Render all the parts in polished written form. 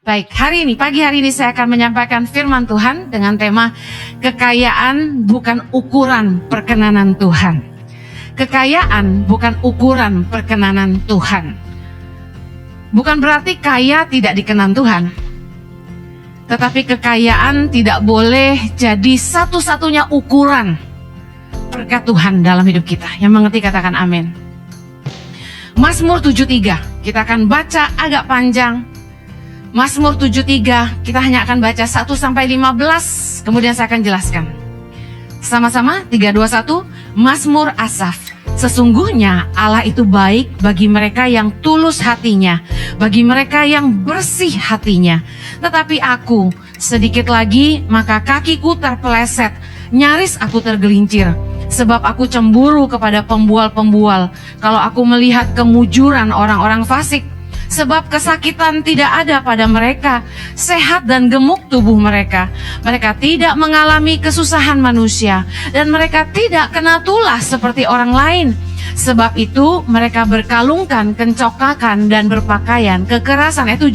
Baik, pagi hari ini saya akan menyampaikan firman Tuhan dengan tema kekayaan bukan ukuran perkenanan Tuhan. Kekayaan bukan ukuran perkenanan Tuhan. Bukan berarti kaya tidak dikenan Tuhan. Tetapi kekayaan tidak boleh jadi satu-satunya ukuran berkat Tuhan dalam hidup kita. Yang mengerti katakan amin. Mazmur 73, kita akan baca agak panjang. Mazmur 73, kita hanya akan baca 1-15, kemudian saya akan jelaskan. Sama-sama, 3, 2, 1, Mazmur Asaf. Sesungguhnya Allah itu baik bagi mereka yang tulus hatinya, bagi mereka yang bersih hatinya. Tetapi aku, sedikit lagi maka kakiku terpeleset, nyaris aku tergelincir. Sebab aku cemburu kepada pembual-pembual, kalau aku melihat kemujuran orang-orang fasik. Sebab kesakitan tidak ada pada mereka, sehat dan gemuk tubuh mereka. Mereka tidak mengalami kesusahan manusia, dan mereka tidak kena tulah seperti orang lain. Sebab itu mereka berkalungkan kencokakan dan berpakaian kekerasan. 7.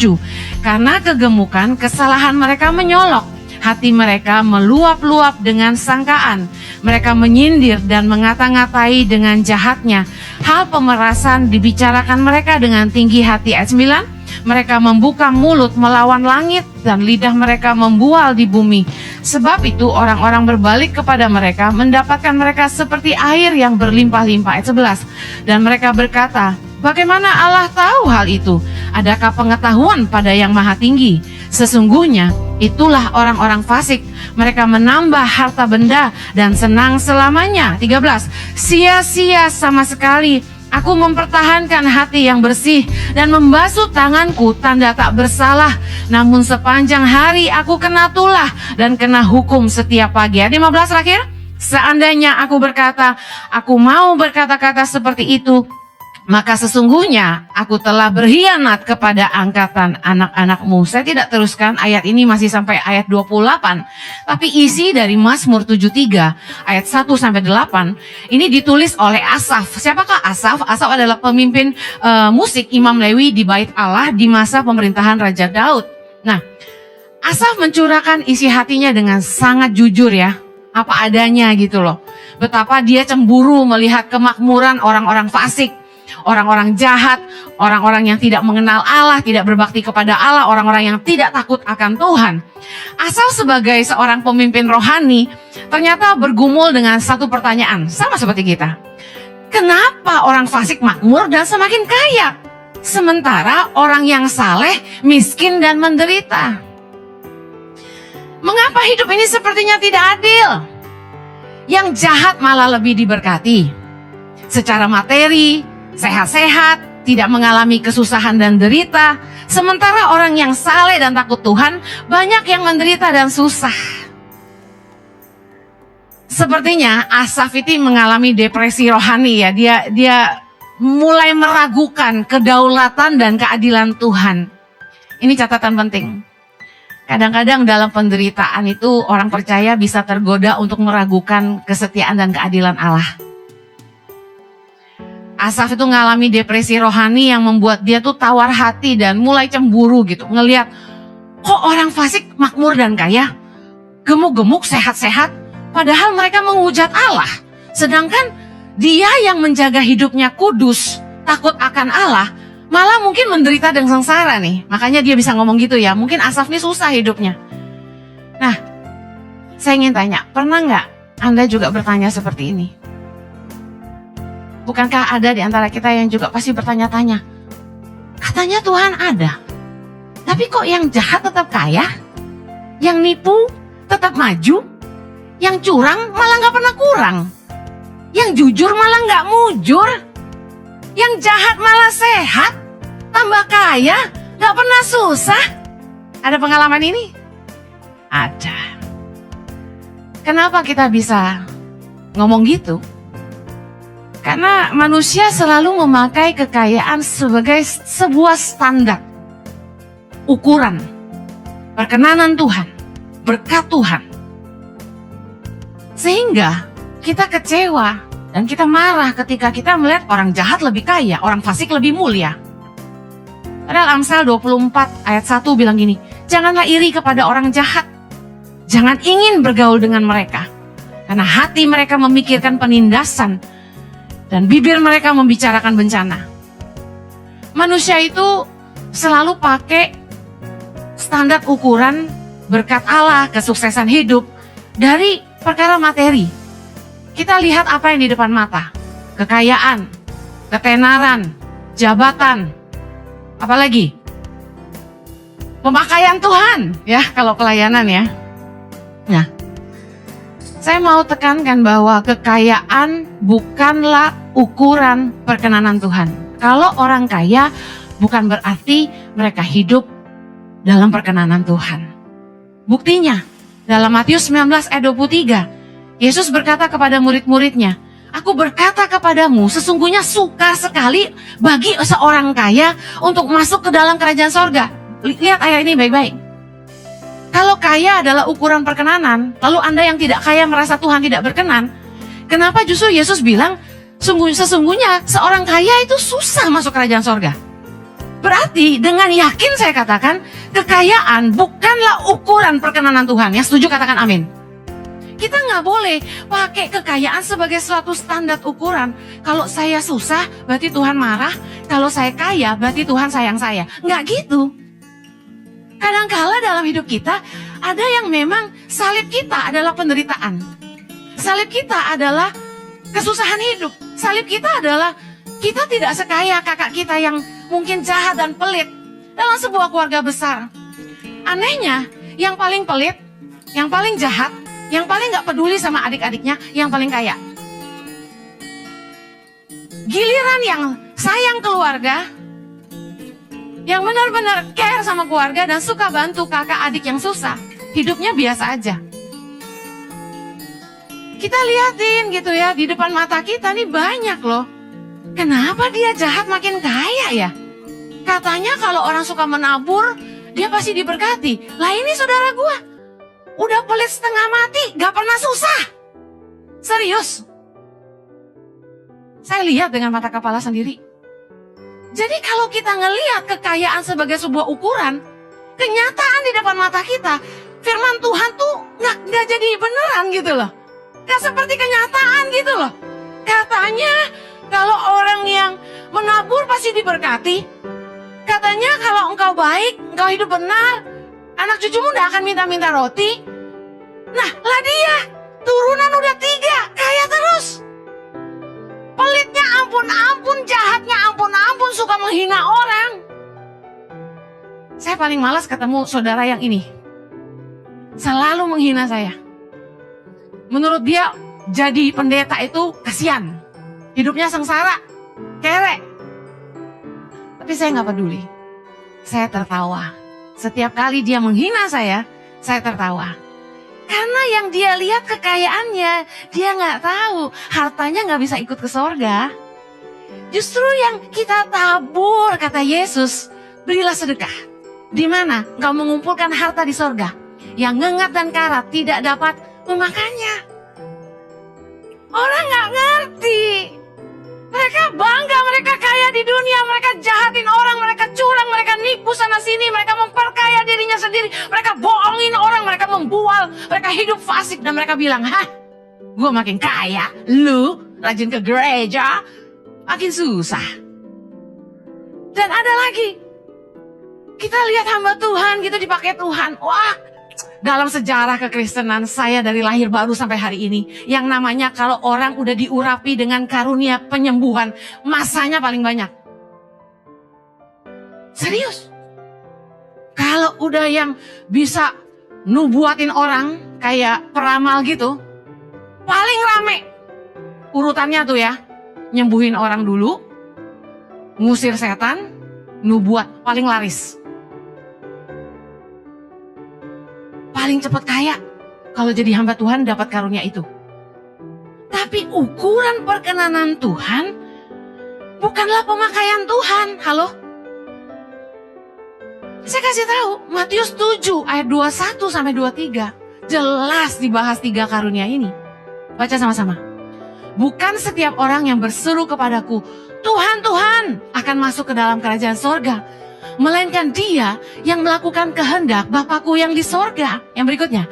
Karena kegemukan kesalahan mereka menyolok. Hati mereka meluap-luap dengan sangkaan. Mereka menyindir dan mengata-ngatai dengan jahatnya. Hal pemerasan dibicarakan mereka dengan tinggi hati. Ayat 9. Mereka membuka mulut melawan langit dan lidah mereka membual di bumi. Sebab itu orang-orang berbalik kepada mereka, mendapatkan mereka seperti air yang berlimpah-limpah. Ayat 11. Dan mereka berkata, bagaimana Allah tahu hal itu? Adakah pengetahuan pada yang maha tinggi? Sesungguhnya itulah orang-orang fasik. Mereka menambah harta benda dan senang selamanya. 13. Sia-sia sama sekali aku mempertahankan hati yang bersih dan membasuh tanganku tanda tak bersalah. Namun sepanjang hari aku kena tulah dan kena hukum setiap pagi. 15 terakhir. Seandainya aku berkata, aku mau berkata-kata seperti itu, maka sesungguhnya aku telah berkhianat kepada angkatan anak-anakmu. Saya tidak teruskan ayat ini masih sampai ayat 28. Tapi isi dari Mazmur 73 ayat 1-8 ini ditulis oleh Asaf. Siapakah Asaf? Asaf adalah pemimpin musik Imam Lewi di Bait Allah di masa pemerintahan Raja Daud. Nah, Asaf mencurahkan isi hatinya dengan sangat jujur ya. Apa adanya gitu loh. Betapa dia cemburu melihat kemakmuran orang-orang fasik. Orang-orang jahat, orang-orang yang tidak mengenal Allah, tidak berbakti kepada Allah, orang-orang yang tidak takut akan Tuhan. Asal sebagai seorang pemimpin rohani, ternyata bergumul dengan satu pertanyaan, sama seperti kita. Kenapa orang fasik makmur dan semakin kaya? Sementara orang yang saleh, miskin dan menderita. Mengapa hidup ini sepertinya tidak adil? Yang jahat malah lebih diberkati. Secara materi, sehat-sehat, tidak mengalami kesusahan dan derita. Sementara orang yang saleh dan takut Tuhan, banyak yang menderita dan susah. Sepertinya Asaf itu mengalami depresi rohani ya. Dia mulai meragukan kedaulatan dan keadilan Tuhan. Ini catatan penting. Kadang-kadang dalam penderitaan itu orang percaya bisa tergoda untuk meragukan kesetiaan dan keadilan Allah. Asaf itu mengalami depresi rohani yang membuat dia tuh tawar hati dan mulai cemburu gitu. Ngelihat kok orang fasik makmur dan kaya, gemuk-gemuk, sehat-sehat, padahal mereka menghujat Allah. Sedangkan dia yang menjaga hidupnya kudus, takut akan Allah, malah mungkin menderita dan sengsara nih. Makanya dia bisa ngomong gitu ya, mungkin Asaf ini susah hidupnya. Nah, saya ingin tanya, pernah nggak Anda juga bertanya seperti ini? Bukankah ada di antara kita yang juga pasti bertanya-tanya, katanya Tuhan ada, tapi kok yang jahat tetap kaya, yang nipu tetap maju, yang curang malah nggak pernah kurang, yang jujur malah nggak mujur, yang jahat malah sehat, tambah kaya, nggak pernah susah. Ada pengalaman ini? Ada. Kenapa kita bisa ngomong gitu? Karena manusia selalu memakai kekayaan sebagai sebuah standar, ukuran, perkenanan Tuhan, berkat Tuhan. Sehingga kita kecewa dan kita marah ketika kita melihat orang jahat lebih kaya, orang fasik lebih mulia. Padahal Amsal 24 ayat 1 bilang gini, janganlah iri kepada orang jahat. Jangan ingin bergaul dengan mereka. Karena hati mereka memikirkan penindasan dan bibir mereka membicarakan bencana. Manusia itu selalu pakai standar ukuran berkat Allah, kesuksesan hidup dari perkara materi. Kita lihat apa yang di depan mata. Kekayaan, ketenaran, jabatan, apalagi pemakaian Tuhan ya kalau pelayanan ya. Nah, saya mau tekankan bahwa kekayaan bukanlah ukuran perkenanan Tuhan. Kalau orang kaya bukan berarti mereka hidup dalam perkenanan Tuhan. Buktinya dalam Matius 19 ayat 23, Yesus berkata kepada murid-muridnya, aku berkata kepadamu, sesungguhnya sukar sekali bagi seorang kaya untuk masuk ke dalam kerajaan sorga. Lihat ayat ini baik-baik. Kalau kaya adalah ukuran perkenanan, lalu Anda yang tidak kaya merasa Tuhan tidak berkenan, kenapa justru Yesus bilang, sesungguhnya seorang kaya itu susah masuk kerajaan sorga? Berarti dengan yakin saya katakan, kekayaan bukanlah ukuran perkenanan Tuhan. Yang setuju katakan amin. Kita nggak boleh pakai kekayaan sebagai suatu standar ukuran. Kalau saya susah, berarti Tuhan marah. Kalau saya kaya, berarti Tuhan sayang saya. Nggak gitu. Kadangkala dalam hidup kita, ada yang memang salib kita adalah penderitaan. Salib kita adalah kesusahan hidup. Salib kita adalah kita tidak sekaya kakak kita yang mungkin jahat dan pelit dalam sebuah keluarga besar. Anehnya, yang paling pelit, yang paling jahat, yang paling gak peduli sama adik-adiknya, yang paling kaya. Giliran yang sayang keluarga, yang benar-benar care sama keluarga dan suka bantu kakak adik yang susah, hidupnya biasa aja. Kita liatin gitu ya, di depan mata kita nih banyak loh. Kenapa dia jahat makin kaya ya? Katanya kalau orang suka menabur, dia pasti diberkati. Lah ini saudara gua, udah pelit setengah mati, gak pernah susah. Serius. Saya lihat dengan mata kepala sendiri. Jadi kalau kita ngelihat kekayaan sebagai sebuah ukuran, kenyataan di depan mata kita, firman Tuhan tuh nggak jadi beneran gitu loh. Gak seperti kenyataan gitu loh. Katanya kalau orang yang menabur pasti diberkati. Katanya kalau engkau baik, engkau hidup benar, anak cucumu gak akan minta-minta roti. Nah lah dia, turunan udah 3, kaya terus. Pelitnya ampun-ampun, jahatnya ampun-ampun, suka menghina orang. Saya paling malas ketemu saudara yang ini. Selalu menghina saya. Menurut dia, jadi pendeta itu kasihan. Hidupnya sengsara, kere. Tapi saya gak peduli. Saya tertawa. Setiap kali dia menghina saya tertawa. Karena yang dia lihat kekayaannya, dia nggak tahu hartanya nggak bisa ikut ke sorga. Justru yang kita tabur, kata Yesus, berilah sedekah. Di mana engkau mengumpulkan harta di sorga, yang ngengat dan karat tidak dapat memakannya. Orang nggak ngerti. Mereka bangga, mereka kaya di dunia, mereka jahatin orang, mereka curang, mereka nipu sana sini, mereka memperkaya dirinya sendiri, mereka bohongin orang, mereka membual, mereka hidup fasik dan mereka bilang, hah, gue makin kaya, lu rajin ke gereja, makin susah. Dan ada lagi, kita lihat hamba Tuhan gitu dipakai Tuhan, wah. Dalam sejarah kekristenan saya dari lahir baru sampai hari ini, yang namanya kalau orang udah diurapi dengan karunia penyembuhan, masanya paling banyak. Serius. Kalau udah yang bisa nubuatin orang kayak peramal gitu, paling rame urutannya tuh ya, nyembuhin orang dulu, ngusir setan, nubuat, paling laris. Paling cepat kaya kalau jadi hamba Tuhan dapat karunia itu. Tapi ukuran perkenanan Tuhan bukanlah pemakaian Tuhan. Halo? Saya kasih tahu Matius 7 ayat 21 sampai 23. Jelas dibahas 3 karunia ini. Baca sama-sama. Bukan setiap orang yang berseru kepadaku, Tuhan, Tuhan, akan masuk ke dalam kerajaan sorga, melainkan dia yang melakukan kehendak Bapakku yang di sorga. Yang berikutnya,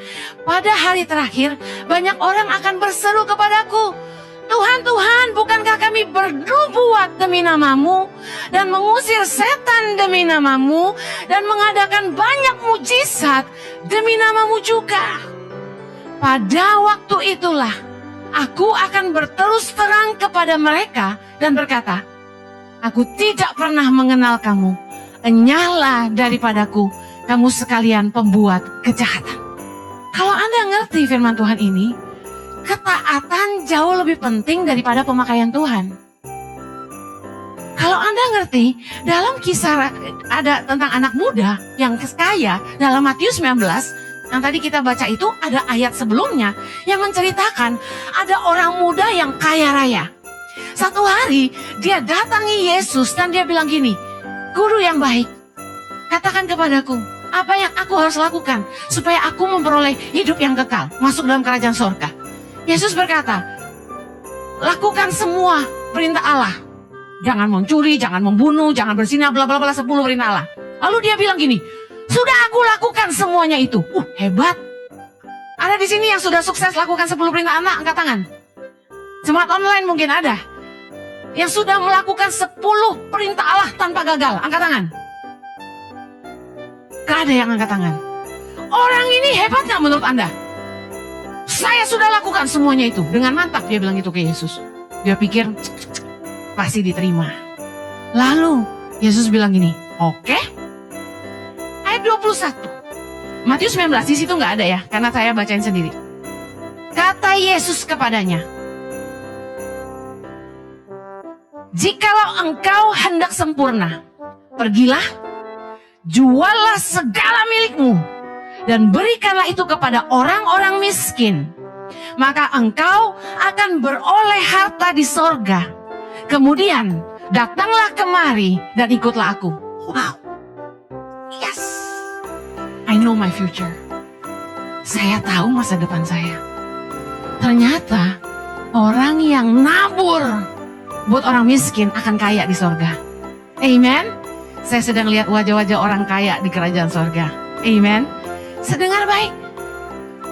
pada hari terakhir banyak orang akan berseru kepadaku, Tuhan, Tuhan, bukankah kami bernubuat demi namamu dan mengusir setan demi namamu dan mengadakan banyak mujizat demi namamu juga? Pada waktu itulah aku akan berterus terang kepada mereka dan berkata, aku tidak pernah mengenal kamu. Enyahlah daripadaku, kamu sekalian pembuat kejahatan. Kalau Anda ngerti firman Tuhan ini, ketaatan jauh lebih penting daripada pemakaian Tuhan. Kalau Anda ngerti, dalam kisah ada tentang anak muda yang kaya dalam Matius 19, yang tadi kita baca itu ada ayat sebelumnya yang menceritakan ada orang muda yang kaya raya. Satu hari dia datangi Yesus dan dia bilang gini, Guru yang baik, katakan kepadaku, apa yang aku harus lakukan supaya aku memperoleh hidup yang kekal, masuk dalam kerajaan sorga? Yesus berkata, lakukan semua perintah Allah. Jangan mencuri, jangan membunuh, jangan berzina, bla bla bla, 10 perintah Allah. Lalu dia bilang gini, sudah aku lakukan semuanya itu. Hebat. Ada di sini yang sudah sukses lakukan 10 perintah Allah, angkat tangan. Jemaat online mungkin ada yang sudah melakukan 10 perintah Allah tanpa gagal, angkat tangan. Gak ada yang angkat tangan. Orang ini hebat gak menurut Anda? Saya sudah lakukan semuanya itu. Dengan mantap dia bilang itu ke Yesus. Dia pikir pasti diterima. Lalu Yesus bilang gini, oke. Ayat 21 Matius 19, di situ nggak ada ya, karena saya bacain sendiri. Kata Yesus kepadanya, jikalau engkau hendak sempurna, pergilah, jualah segala milikmu, dan berikanlah itu kepada orang-orang miskin. Maka engkau akan beroleh harta di sorga. Kemudian datanglah kemari dan ikutlah aku. Wow, yes, I know my future. Saya tahu masa depan saya. Ternyata orang yang nabur buat orang miskin akan kaya di sorga. Amen. Saya sedang lihat wajah-wajah orang kaya di kerajaan sorga. Amen. Sedengar baik,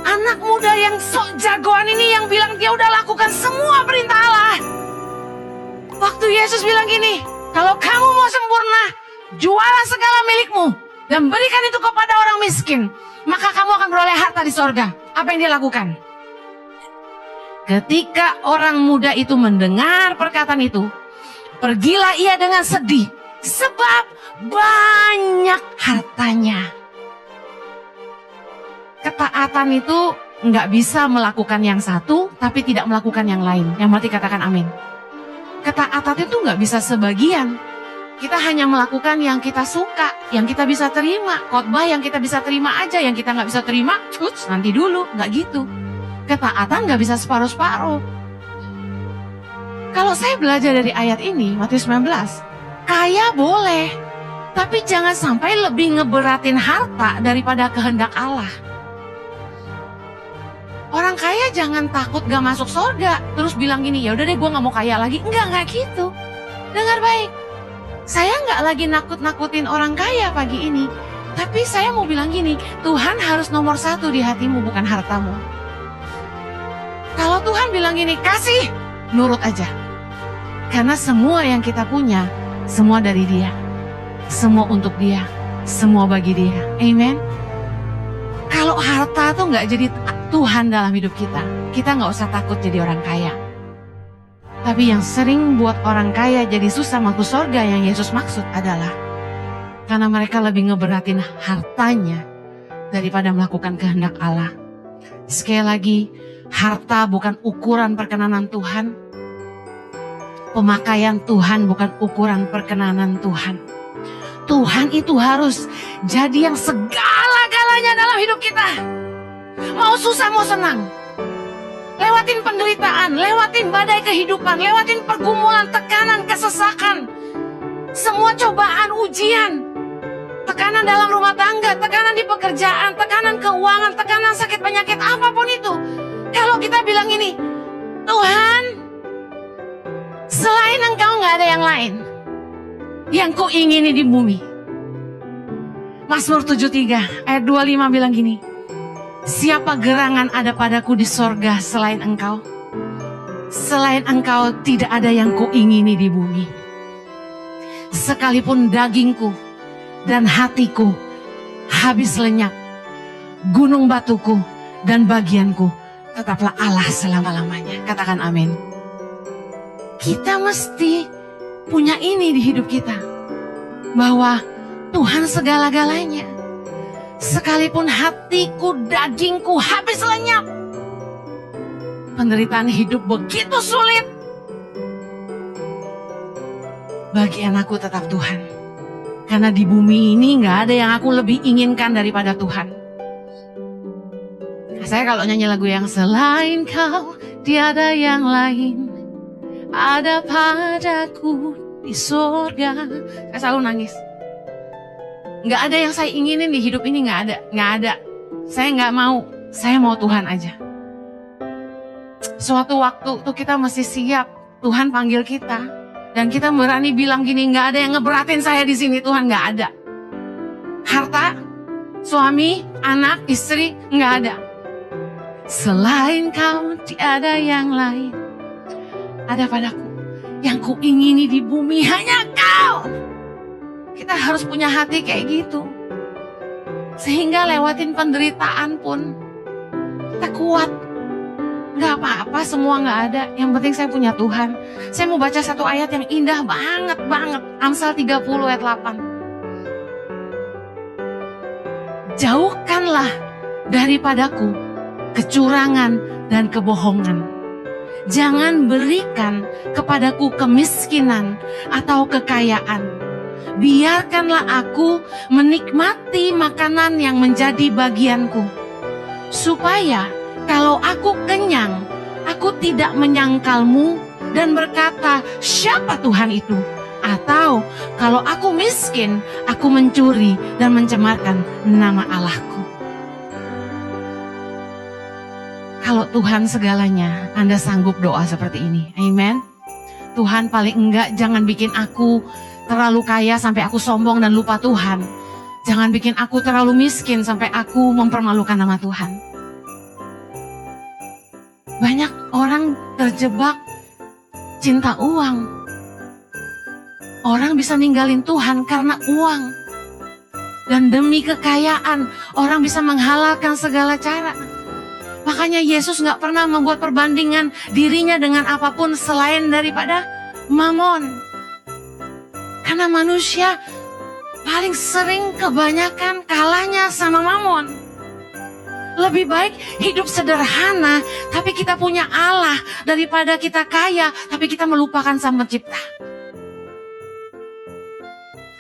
anak muda yang sok jagoan ini yang bilang dia udah lakukan semua perintah Allah. Waktu Yesus bilang gini, kalau kamu mau sempurna, jualah segala milikmu dan berikan itu kepada orang miskin, maka kamu akan beroleh harta di sorga. Apa yang dia lakukan? Ketika orang muda itu mendengar perkataan itu, pergilah ia dengan sedih, sebab banyak hartanya. Ketaatan itu nggak bisa melakukan yang satu, tapi tidak melakukan yang lain. Yang berarti katakan amin. Ketaatan itu nggak bisa sebagian. Kita hanya melakukan yang kita suka, yang kita bisa terima. Khotbah yang kita bisa terima aja, yang kita nggak bisa terima, nanti dulu, nggak gitu. Ketaatan nggak bisa separuh-separuh. Kalau saya belajar dari ayat ini, Matius 19, kaya boleh, tapi jangan sampai lebih ngeberatin harta daripada kehendak Allah. Orang kaya jangan takut gak masuk surga, terus bilang gini, ya udah deh gue gak mau kaya lagi. Enggak gitu. Dengar baik, saya gak lagi nakut-nakutin orang kaya pagi ini, tapi saya mau bilang gini, Tuhan harus nomor 1 di hatimu, bukan hartamu. Kalau Tuhan bilang gini, kasih, nurut aja. Karena semua yang kita punya, semua dari Dia, semua untuk Dia, semua bagi Dia. Amen. Kalau harta tuh gak jadi Tuhan dalam hidup kita, kita gak usah takut jadi orang kaya. Tapi yang sering buat orang kaya jadi susah masuk surga yang Yesus maksud adalah karena mereka lebih ngeberatin hartanya daripada melakukan kehendak Allah. Sekali lagi, harta bukan ukuran perkenanan Tuhan. Pemakaian Tuhan bukan ukuran perkenanan Tuhan. Tuhan itu harus jadi yang segala-galanya dalam hidup kita. Mau susah mau senang, lewatin penderitaan, lewatin badai kehidupan, lewatin pergumulan, tekanan, kesesakan, semua cobaan, ujian, tekanan dalam rumah tangga, tekanan di pekerjaan, tekanan keuangan, tekanan sakit penyakit, apapun itu. Kalau kita bilang ini, Tuhan, selain Engkau gak ada yang lain yang Ku ingini di bumi. Mazmur 73 ayat 25 bilang gini, siapa gerangan ada padaku di sorga selain engkau? Selain engkau tidak ada yang kuingini di bumi. Sekalipun dagingku dan hatiku habis lenyap, gunung batuku dan bagianku tetaplah Allah selama-lamanya. Katakan amin. Kita mesti punya ini di hidup kita, bahwa Tuhan segala-galanya. Sekalipun hatiku, dagingku habis lenyap, penderitaan hidup begitu sulit, bagian aku tetap Tuhan. Karena di bumi ini gak ada yang aku lebih inginkan daripada Tuhan. Saya kalau nyanyi lagu yang selain kau tiada yang lain ada padaku di surga, saya selalu nangis. Gak ada yang saya inginin di hidup ini, gak ada. Saya gak mau, saya mau Tuhan aja. Suatu waktu tuh kita mesti siap, Tuhan panggil kita. Dan kita berani bilang gini, gak ada yang ngeberatin saya di sini, Tuhan, gak ada. Harta, suami, anak, istri, gak ada. Selain kau tiada yang lain ada padaku, yang kuingini di bumi hanya kau. Kita harus punya hati kayak gitu, sehingga lewatin penderitaan pun kita kuat. Gak apa-apa, semua gak ada, yang penting saya punya Tuhan. Saya mau baca satu ayat yang indah banget. Amsal 30 ayat 8. Jauhkanlah daripadaku kecurangan dan kebohongan. Jangan berikan kepadaku kemiskinan atau kekayaan. Biarkanlah aku menikmati makanan yang menjadi bagianku, supaya kalau aku kenyang, aku tidak menyangkalmu dan berkata, siapa Tuhan itu? Atau kalau aku miskin, aku mencuri dan mencemarkan nama Allahku. Kalau Tuhan segalanya, Anda sanggup doa seperti ini. Amen. Tuhan, paling enggak jangan bikin aku terlalu kaya sampai aku sombong dan lupa Tuhan. Jangan bikin aku terlalu miskin sampai aku mempermalukan nama Tuhan. Banyak orang terjebak cinta uang. Orang bisa ninggalin Tuhan karena uang. Dan demi kekayaan, orang bisa menghalalkan segala cara. Makanya Yesus gak pernah membuat perbandingan dirinya dengan apapun selain daripada mamon. Karena manusia paling sering kebanyakan kalahnya sama mamon. Lebih baik hidup sederhana, tapi kita punya Allah, daripada kita kaya, tapi kita melupakan Sang Pencipta.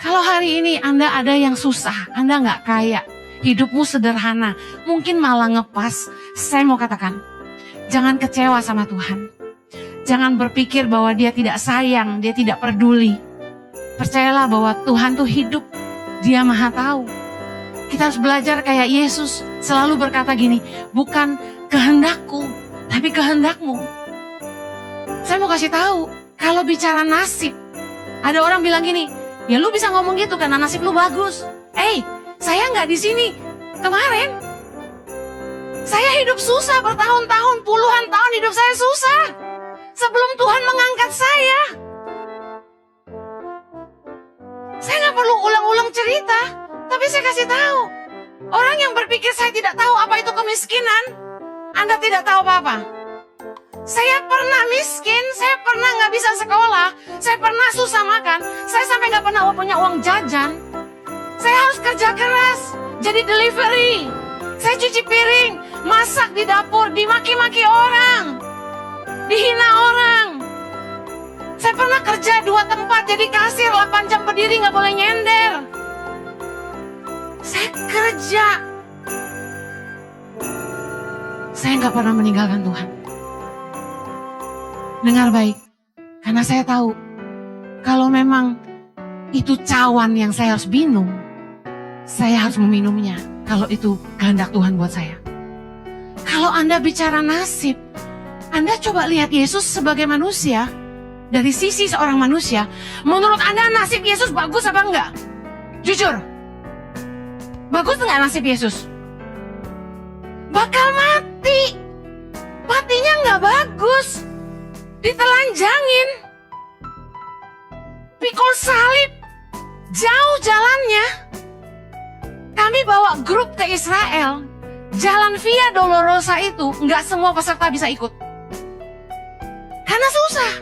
Kalau hari ini Anda ada yang susah, Anda nggak kaya, hidupmu sederhana, mungkin malah ngepas, saya mau katakan, jangan kecewa sama Tuhan. Jangan berpikir bahwa Dia tidak sayang, Dia tidak peduli. Percayalah bahwa Tuhan tuh hidup, Dia Maha Tahu. Kita harus belajar kayak Yesus, selalu berkata gini, bukan kehendakku, tapi kehendakmu. Saya mau kasih tahu, kalau bicara nasib, ada orang bilang gini, ya lu bisa ngomong gitu karena nasib lu bagus. Saya nggak di sini kemarin. Saya hidup susah bertahun-tahun, puluhan tahun hidup saya susah. Sebelum Tuhan mengangkat saya. Saya nggak perlu ulang-ulang cerita. Tapi saya kasih tahu, orang yang berpikir saya tidak tahu apa itu kemiskinan, Anda tidak tahu apa-apa. Saya pernah miskin, saya pernah nggak bisa sekolah, saya pernah susah makan, saya sampai nggak pernah punya uang jajan. Saya harus kerja keras, jadi delivery. Saya cuci piring, masak di dapur, dimaki-maki orang, dihina orang. Saya pernah kerja 2 tempat jadi kasir, 8 jam berdiri nggak boleh nyender. Saya kerja. Saya nggak pernah meninggalkan Tuhan. Dengar baik, karena saya tahu kalau memang itu cawan yang saya harus minum, saya harus meminumnya. Kalau itu kehendak Tuhan buat saya. Kalau Anda bicara nasib, Anda coba lihat Yesus sebagai manusia. Dari sisi seorang manusia, menurut Anda nasib Yesus bagus apa enggak? Jujur. Bagus nggak nasib Yesus? Bakal mati. Matinya nggak bagus. Ditelanjangin. Pikul salib. Jauh jalannya. Kami bawa grup ke Israel. Jalan Via Dolorosa itu nggak semua peserta bisa ikut. Karena susah.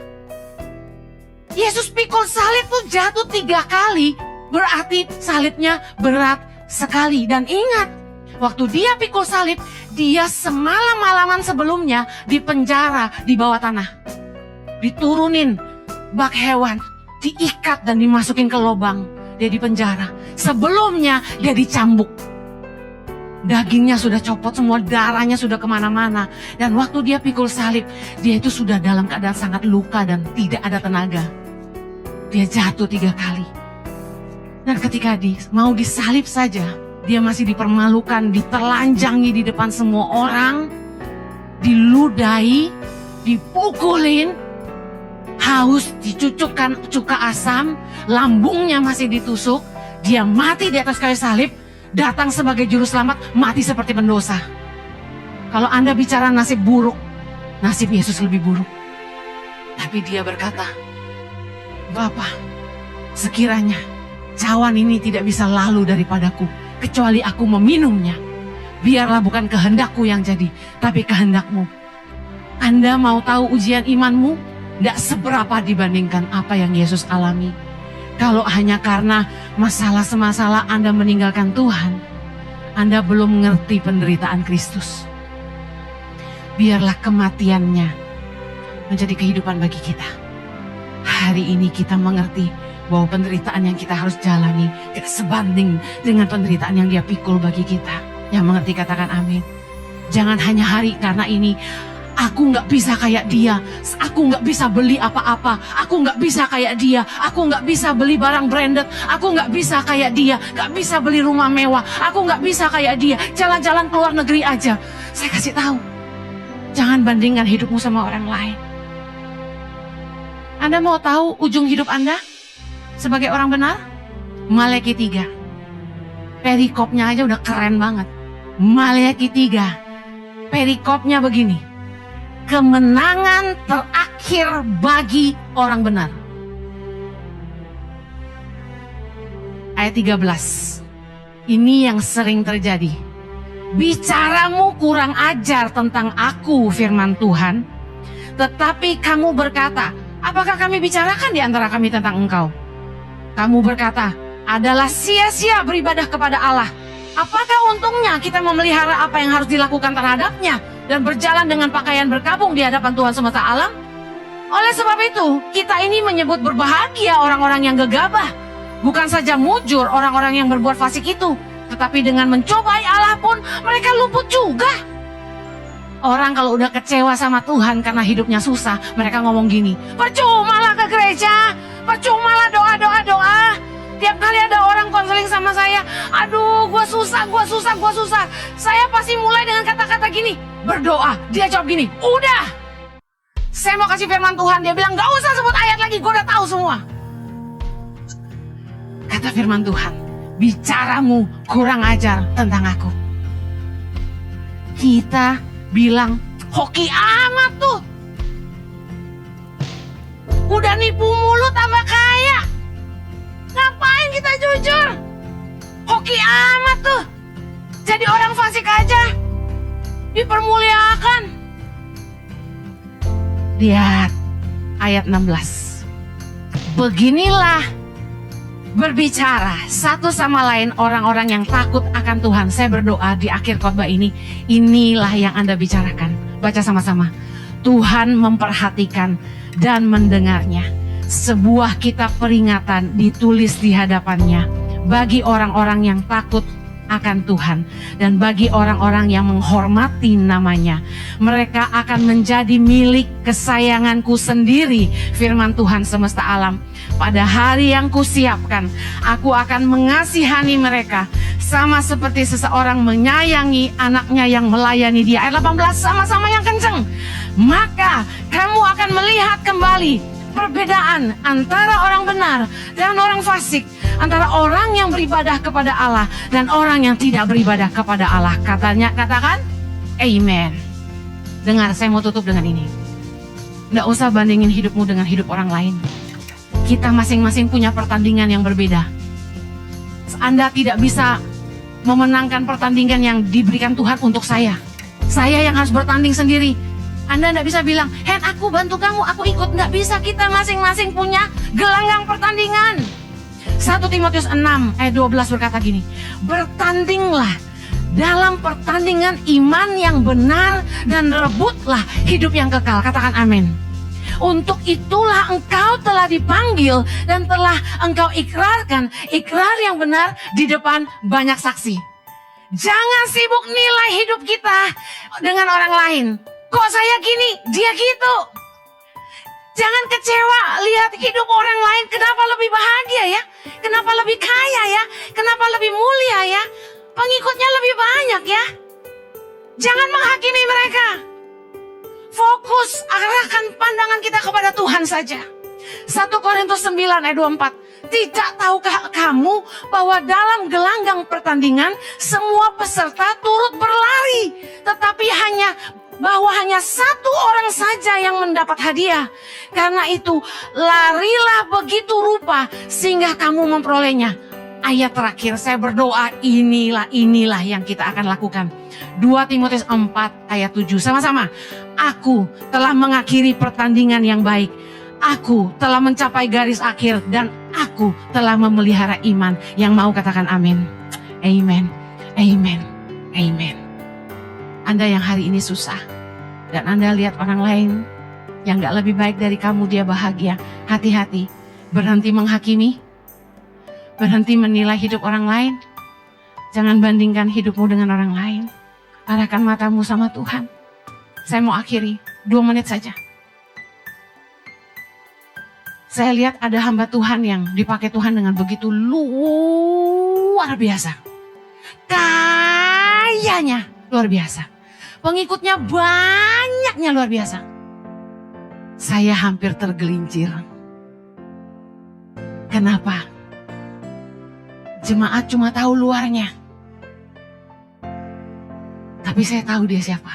Yesus pikul salib tuh jatuh 3 kali. Berarti salibnya berat sekali. Dan ingat, waktu dia pikul salib, dia semalam-malaman sebelumnya di penjara di bawah tanah. Diturunin bak hewan, diikat dan dimasukin ke lubang. Dia di penjara. Sebelumnya dia dicambuk. Dagingnya sudah copot semua, darahnya sudah kemana-mana. Dan waktu dia pikul salib, dia itu sudah dalam keadaan sangat luka dan tidak ada tenaga. Dia jatuh 3 kali. Dan ketika mau disalib saja, dia masih dipermalukan, ditelanjangi di depan semua orang, diludahi, dipukulin, haus, dicucukkan cuka asam, lambungnya masih ditusuk, dia mati di atas kayu salib, datang sebagai juru selamat, mati seperti pendosa. Kalau Anda bicara nasib buruk, nasib Yesus lebih buruk. Tapi dia berkata, Bapa, sekiranya cawan ini tidak bisa lalu daripadaku, kecuali aku meminumnya. Biarlah bukan kehendakku yang jadi, tapi kehendakmu. Anda mau tahu ujian imanmu? Tidak seberapa dibandingkan apa yang Yesus alami. Kalau hanya karena masalah-masalah Anda meninggalkan Tuhan, Anda belum mengerti penderitaan Kristus. Biarlah kematiannya menjadi kehidupan bagi kita. Hari ini kita mengerti bahwa penderitaan yang kita harus jalani tidak sebanding dengan penderitaan yang dia pikul bagi kita. Yang mengerti katakan amin. Jangan hanya hari karena ini, aku nggak bisa kayak dia, aku nggak bisa beli apa-apa, aku nggak bisa kayak dia, aku nggak bisa beli barang branded, aku nggak bisa kayak dia, nggak bisa beli rumah mewah, aku nggak bisa kayak dia, jalan-jalan ke luar negeri aja. Saya kasih tahu, jangan bandingkan hidupmu sama orang lain. Anda mau tahu ujung hidup Anda sebagai orang benar? Maleakhi 3. Perikopnya aja udah keren banget. Maleakhi 3. Perikopnya begini. Kemenangan terakhir bagi orang benar. Ayat 13. Ini yang sering terjadi. Bicaramu kurang ajar tentang aku, firman Tuhan. Tetapi kamu berkata, apakah kami bicarakan di antara kami tentang engkau? Kamu berkata, adalah sia-sia beribadah kepada Allah. Apakah untungnya kita memelihara apa yang harus dilakukan terhadapnya dan berjalan dengan pakaian berkabung di hadapan Tuhan semesta alam? Oleh sebab itu, kita ini menyebut berbahagia orang-orang yang gegabah. Bukan saja mujur orang-orang yang berbuat fasik itu, tetapi dengan mencobai Allah pun mereka luput juga. Orang kalau udah kecewa sama Tuhan karena hidupnya susah, mereka ngomong gini, percumalah ke gereja, percumalah doa. Tiap kali ada orang konseling sama saya, aduh gua susah. Saya pasti mulai dengan kata-kata gini, berdoa. Dia jawab gini, udah. Saya mau kasih firman Tuhan, dia bilang gak usah sebut ayat lagi, gua udah tahu semua. Kata firman Tuhan, bicaramu kurang ajar tentang aku. Kita bilang, hoki amat tuh. Udah nipu mulu tambah kaya. Ngapain kita jujur? Hoki amat tuh. Jadi orang fasik aja dipermuliakan. Lihat ayat 16. Beginilah berbicara satu sama lain orang-orang yang takut akan Tuhan. Saya berdoa di akhir khotbah ini, inilah yang Anda bicarakan. Baca sama-sama. Tuhan memperhatikan dan mendengarnya. Sebuah kitab peringatan ditulis di hadapannya bagi orang-orang yang takut akan Tuhan dan bagi orang-orang yang menghormati namanya. Mereka akan menjadi milik kesayanganku sendiri, firman Tuhan semesta alam. Pada hari yang kusiapkan, aku akan mengasihani mereka sama seperti seseorang menyayangi anaknya yang melayani dia. Ayat 18, sama-sama yang kenceng. Maka kamu akan melihat kembali perbedaan antara orang benar dan orang fasik, antara orang yang beribadah kepada Allah dan orang yang tidak beribadah kepada Allah. Katakan, amen. Dengar, saya mau tutup dengan ini. Nggak usah bandingin hidupmu dengan hidup orang lain. Kita masing-masing punya pertandingan yang berbeda. Anda tidak bisa memenangkan pertandingan yang diberikan Tuhan untuk saya. Saya yang harus bertanding sendiri. Anda tidak bisa bilang, Hen, aku bantu kamu, aku ikut. Nggak bisa, kita masing-masing punya gelanggang pertandingan. 1 Timotius 6 ayat 12 berkata gini, bertandinglah dalam pertandingan iman yang benar dan rebutlah hidup yang kekal. Katakan amin. Untuk itulah engkau telah dipanggil dan telah engkau ikrarkan ikrar yang benar di depan banyak saksi. Jangan sibuk nilai hidup kita dengan orang lain. Kok saya gini, dia gitu. Jangan kecewa lihat hidup orang lain. Kenapa lebih bahagia ya? Kenapa lebih kaya ya? Kenapa lebih mulia ya? Pengikutnya lebih banyak ya? Jangan menghakimi mereka. Fokus, arahkan pandangan kita kepada Tuhan saja. 1 Korintus 9 ayat 24. Tidak tahukah kamu bahwa dalam gelanggang pertandingan semua peserta turut berlari, tetapi hanya satu orang saja yang mendapat hadiah. Karena itu larilah begitu rupa sehingga kamu memperolehnya. Ayat terakhir saya berdoa, inilah yang kita akan lakukan. 2 Timotius 4 ayat 7 sama-sama. Aku telah mengakhiri pertandingan yang baik. Aku telah mencapai garis akhir dan aku telah memelihara iman. Yang mau katakan amin. Amen. Amen. Amen. Anda yang hari ini susah dan Anda lihat orang lain yang gak lebih baik dari kamu, dia bahagia. Hati-hati. Berhenti menghakimi. Berhenti menilai hidup orang lain. Jangan bandingkan hidupmu dengan orang lain. Arahkan matamu sama Tuhan. Saya mau akhiri 2 menit saja. Saya lihat ada hamba Tuhan yang dipakai Tuhan dengan begitu luar biasa. Kayanya luar biasa. Pengikutnya banyaknya luar biasa. Saya hampir tergelincir. Kenapa? Jemaat cuma tahu luarnya. Tapi saya tahu dia siapa.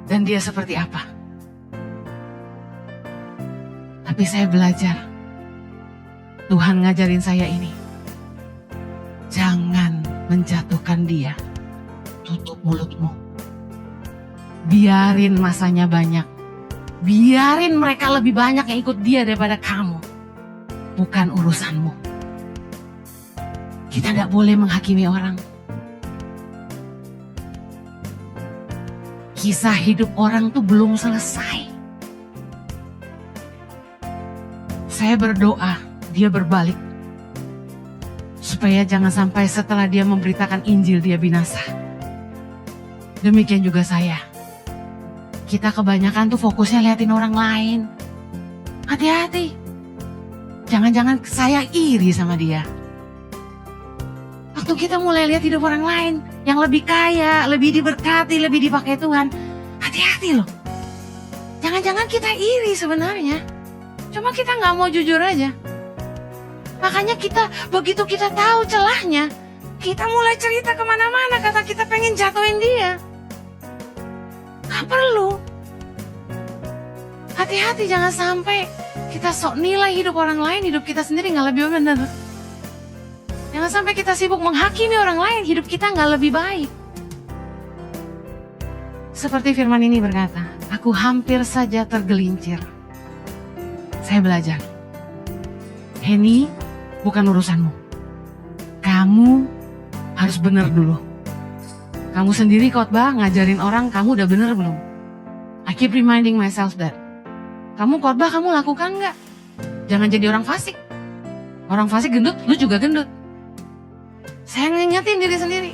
Dan dia seperti apa. Tapi saya belajar. Tuhan ngajarin saya ini. Jangan menjatuhkan dia. Tutup mulutmu. Biarin masanya banyak. Biarin mereka lebih banyak yang ikut dia daripada kamu. Bukan urusanmu. Kita tidak boleh menghakimi orang. Kisah hidup orang tuh belum selesai. Saya berdoa dia berbalik. Supaya jangan sampai setelah dia memberitakan Injil dia binasa. Demikian juga saya. Kita kebanyakan tuh fokusnya liatin orang lain. Hati-hati. Jangan-jangan saya iri sama dia. Waktu kita mulai lihat hidup orang lain yang lebih kaya, lebih diberkati, lebih dipakai Tuhan, hati-hati loh. Jangan-jangan kita iri sebenarnya. Cuma kita nggak mau jujur aja. Makanya begitu kita tahu celahnya, kita mulai cerita kemana-mana, kata kita pengen jatuhin dia. Gak perlu. Hati-hati jangan sampai kita sok nilai hidup orang lain, hidup kita sendiri gak lebih benar. Jangan sampai kita sibuk menghakimi orang lain, hidup kita gak lebih baik. Seperti firman ini berkata, aku hampir saja tergelincir. Saya belajar. Henny, bukan urusanmu. Kamu harus benar dulu. Kamu sendiri khotbah ngajarin orang, kamu udah bener belum? I keep reminding myself that. Kamu khotbah, kamu lakukan nggak? Jangan jadi orang fasik. Orang fasik gendut, lu juga gendut. Saya ngingetin diri sendiri.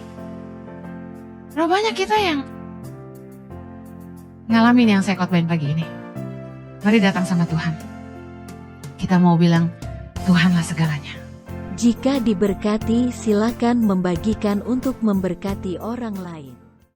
Berapa banyak kita yang ngalamin yang saya khotbahin pagi ini. Mari datang sama Tuhan. Kita mau bilang, Tuhanlah segalanya. Jika diberkati, silakan membagikan untuk memberkati orang lain.